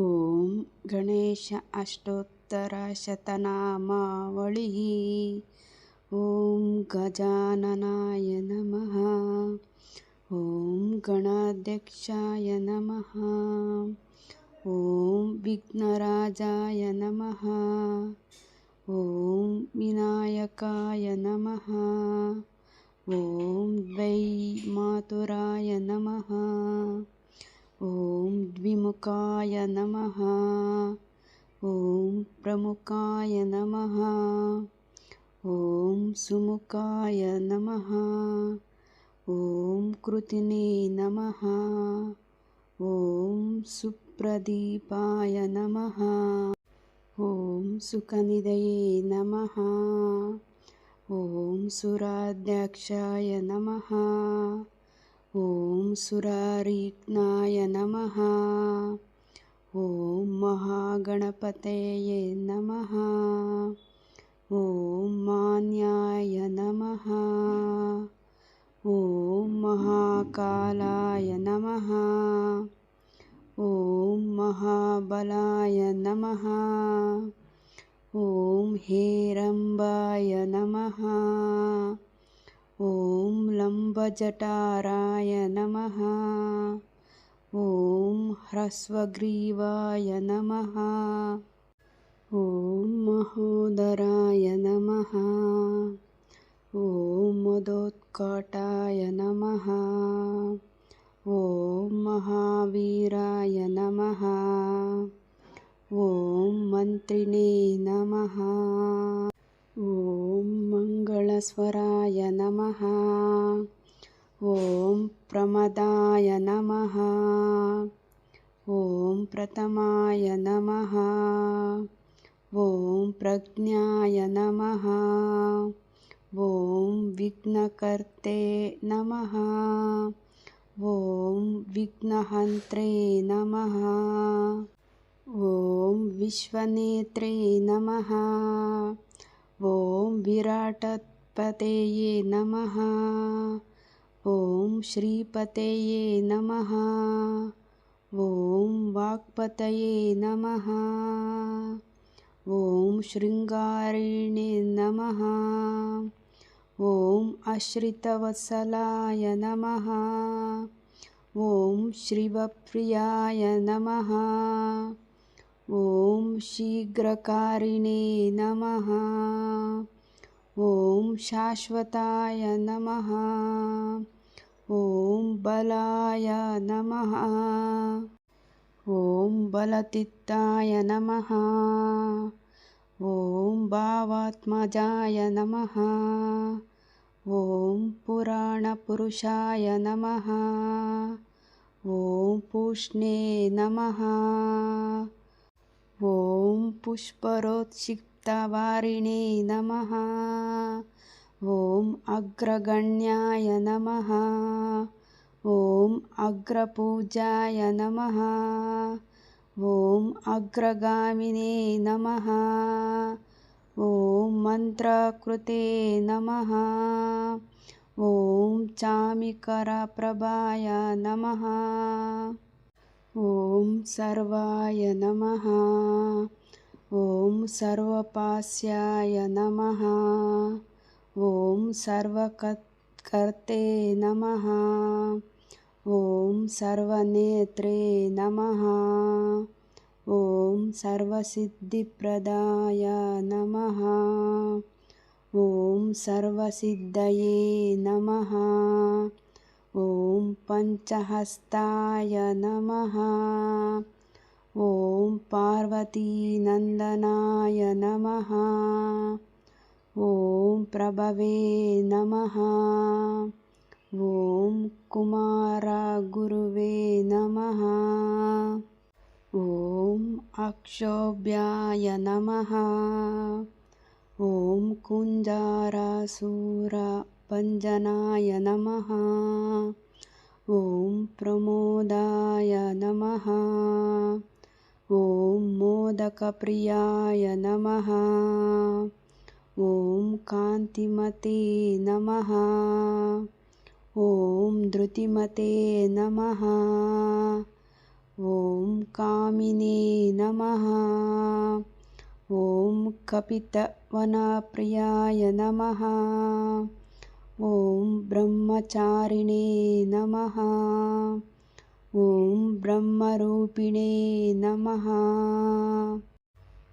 ಓಂ ಗಣೇಶ ಅಷ್ಟೋತ್ತರಶತನಾಮಾವಳಿಃ ಓಂ ಗಜಾನನಾಯ ನಮಃ ಓಂ ಗಣಾಧ್ಯಕ್ಷಾಯ ನಮಃ ಓಂ ವಿಘ್ನರಾಜಾಯ ನಮಃ ಓಂ ವಿನಾಯಕಾಯ ನಮಃ ಓಂ ದ್ವೈಮಾತುರಾಯ ನಮಃ ಓಂ ದ್ವಿಮುಖಾಯ ನಮಃ ಓಂ ಪ್ರಮುಖಾಯ ನಮಃ ಓಂ ಸುಮುಖಾಯ ನಮಃ ಓಂ ಕೃತಿನೇ ನಮಃ ಓಂ ಸುಪ್ರದೀಪಾಯ ನಮಃ ಓಂ ಸುಖನಿಧಯೇ ನಮಃ ಓಂ ಸುರಾಧ್ಯಕ್ಷಾಯ ನಮಃ ಓಂ ಸುರಾರಿಘ್ನಾಯ ನಮಃ ಓಂ ಮಹಾಗಣಪತಯೇ ನಮಃ ಓಂ ಮಾನ್ಯಾಯ ನಮಃ ಓಂ ಮಹಾಕಾಲಾಯ ನಮಃ ಓಂ ಮಹಾಬಲಾಯ ನಮಃ ಓಂ ಹೇರಂಬಾಯ ನಮಃ ಓಂ ಲಂಬಜಟಾರಾಯ ನಮಃ ಓಂ ಹ್ರಸ್ವಗ್ರೀವಾಯ ನಮಃ ಓಂ ಮಹೋದರಾಯ ನಮಃ ಓಂ ಮದೋತ್ಕಟಾಯ ನಮಃ ಓಂ ಮಹಾವೀರಾಯ ನಮಃ ಓಂ ಮಂತ್ರಿಣೇ ನಮಃ ಓಂ ಮಂಗಳಸ್ವರಾಯ ನಮಃ ಓಂ ಪ್ರಮದಾಯ ನಮಃ ಓಂ ಪ್ರಥಮಾಯ ನಮಃ ಓಂ ಪ್ರಜ್ಞಾಯ ನಮಃ ಓಂ ವಿಘ್ನಕರ್ತೆ ನಮಃ ಓಂ ವಿಘ್ನಹಂತ್ರೇ ನಮಃ ಓಂ ವಿಶ್ವನೇತ್ರೇ ನಮಃ ಓಂ ವಿರಾಟಪತಯೇ ನಮಃ ಓಂ ಶ್ರೀಪತಯೇ ನಮಃ ಓಂ ವಾಕ್ಪತಯೇ ನಮಃ ಓಂ ಶೃಂಗಾರಿಣೇ ನಮಃ ಓಂ ಆಶ್ರಿತವತ್ಸಲಾಯ ನಮಃ ಓಂ ಶಿವಪ್ರಿಯಾಯ ನಮಃ ಓಂ ಶೀಘ್ರಕಾರಿಣೇ ನಮಃ ಓಂ ಶಾಶ್ವತಾಯ ನಮಃ ಓಂ ಬಲಾಯ ನಮಃ ಓಂ ಬಲತಿತ್ತಾಯ ನಮಃ ಓಂ ಭಾವಾತ್ಮಜಾಯ ನಮಃ ಓಂ ಪುರಾಣಪುರುಷಾಯ ನಮಃ ಓಂ ಪೂಷ್ಣೇ ನಮಃ ಓಂ ಪುಷ್ಪರೋತ್ಕ್ಷಿಪ್ತವಾರಿಣೇ ನಮಃ ಓಂ ಅಗ್ರಗಣ್ಯಾಯ ನಮಃ ಓಂ ಅಗ್ರಪೂಜಾಯ ನಮಃ ಓಂ ಅಗ್ರಗಾಮಿನೇ ನಮಃ ಓಂ ಮಂತ್ರಕೃತೆ ನಮಃ ಓಂ ಚಾಮಿಕರಪ್ರಭಾಯ ನಮಃ ಓಂ ಸರ್ವಾಯ ನಮಃ ಓಂ ಸರ್ವಪಾಸ್ಯಾಯ ನಮಃ ಓಂ ಸರ್ವಕರ್ತೆ ನಮಃ ಓಂ ಸರ್ವನೇತ್ರೇ ನಮಃ ಓಂ ಸರ್ವಸಿದ್ಧಿಪ್ರದಾಯ ನಮಃ ಓಂ ಸರ್ವಸಿದ್ಧಯೇ ನಮಃ ಓಂ ಪಂಚಹಸ್ತಾಯ ನಮಃ ಓಂ ಪಾರ್ವತೀನಂದನಾಯ ನಮಃ ಓಂ ಪ್ರಭವೇ ನಮಃ ಓಂ ಕುಮಾರ ಗುರುವೇ ನಮಃ ಓಂ ಅಕ್ಷೋಭ್ಯಾಯ ನಮಃ ಓಂ ಕುಂಜಾರಾಸೂರ ಪಂಜನಾಯ ನಮಃ ಓಂ ಪ್ರಮೋದಾಯ ನಮಃ ಓಂ ಮೋದಕಪ್ರಿಯಾಯ ನಮಃ ಓಂ ಕಾಂತಿಮತೆ ನಮಃ ಓಂ ಧೃತಿಮತೆ ನಮಃ ॐ कामिने नमः। ॐ कपितवनप्रियाय नमः। ॐ ब्रह्मचारिणे नमः। ॐ ब्रह्मरूपिणे नमः।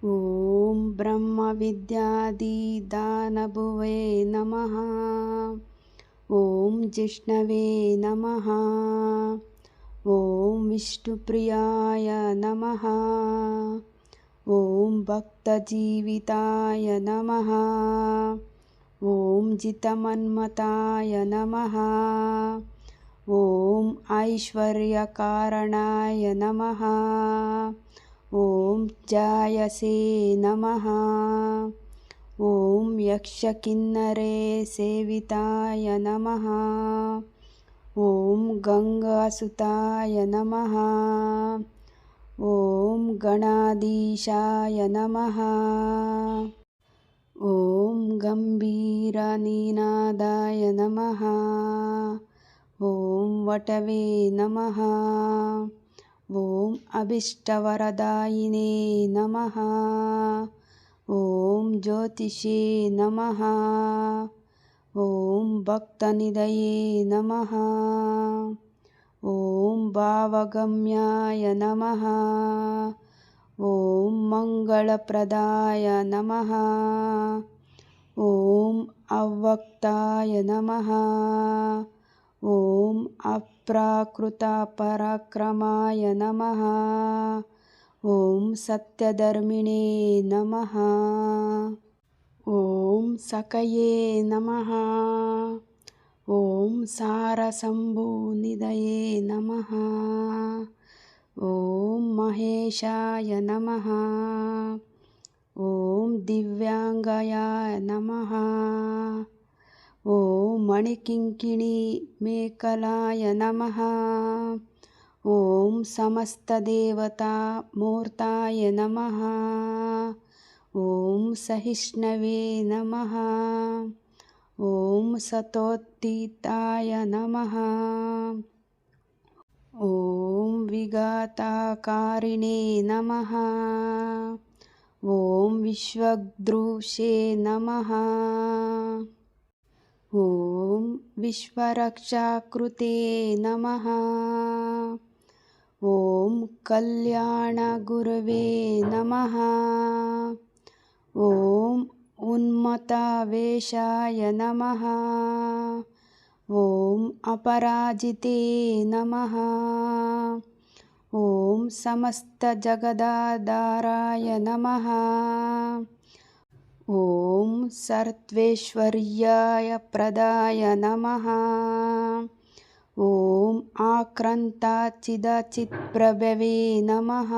ॐ ब्रह्मविद्यादिदानभुवे नमः। ॐ जिष्णवे नमः। ॐ विष्णुप्रियाय नमः। ॐ भक्तजीविताय नमः। ॐ जितमन्मताय नमः। ॐ ऐश्वर्यकारणाय नमः। ॐ जायसे नमः। ॐ यक्षकिन्नरे सेविताय नमः। ॐ गङ्गासुताय नमः। ॐ गणाधीशाय नमः। ॐ गम्भीरनिनादाय नमः। ॐ वटवे नमः। ॐ अभीष्टवरदायिने नमः। ॐ ज्योतिषे नमः। ॐ भक्तनिधये नमः। ॐ भावगम्याय नमः। ॐ मङ्गलप्रदाय नमः। ॐ अव्यक्ताय नमः। ॐ अप्राकृतपराक्रमाय नमः। ॐ सत्यधर्मिणे नमः। ॐ सकये नमः। ॐ सारशम्भुनिधये नमः। ॐ महेशाय नमः। ॐ दिव्याङ्गाय नमः। ॐ मणिकिङ्किणीमेखलाय नमः। ॐ समस्तदेवतामूर्ताय नमः। ॐ सहिष्णवे नमः। ॐ सतोत्थिताय नमः। ॐ विघातकारिणे नमः। ॐ विश्वदृशे नमः। ॐ विश्वरक्षाकृते नमः। ॐ कल्याणगुरवे नमः। ॐ उन्मत्तवेषाय नमः। ॐ अपराजिते नमः। ॐ समस्तजगदाधाराय नमः। ॐ सर्वेश्वर्यप्रदाय नमः। ॐ आक्रान्ताचिदचित्प्रभवे नमः।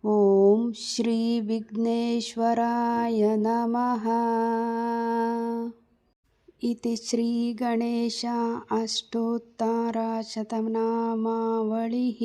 ॐ श्रीविघ्नेश्वराय नमः। इति श्रीगणेश अष्टोत्तरशतनामावलिः।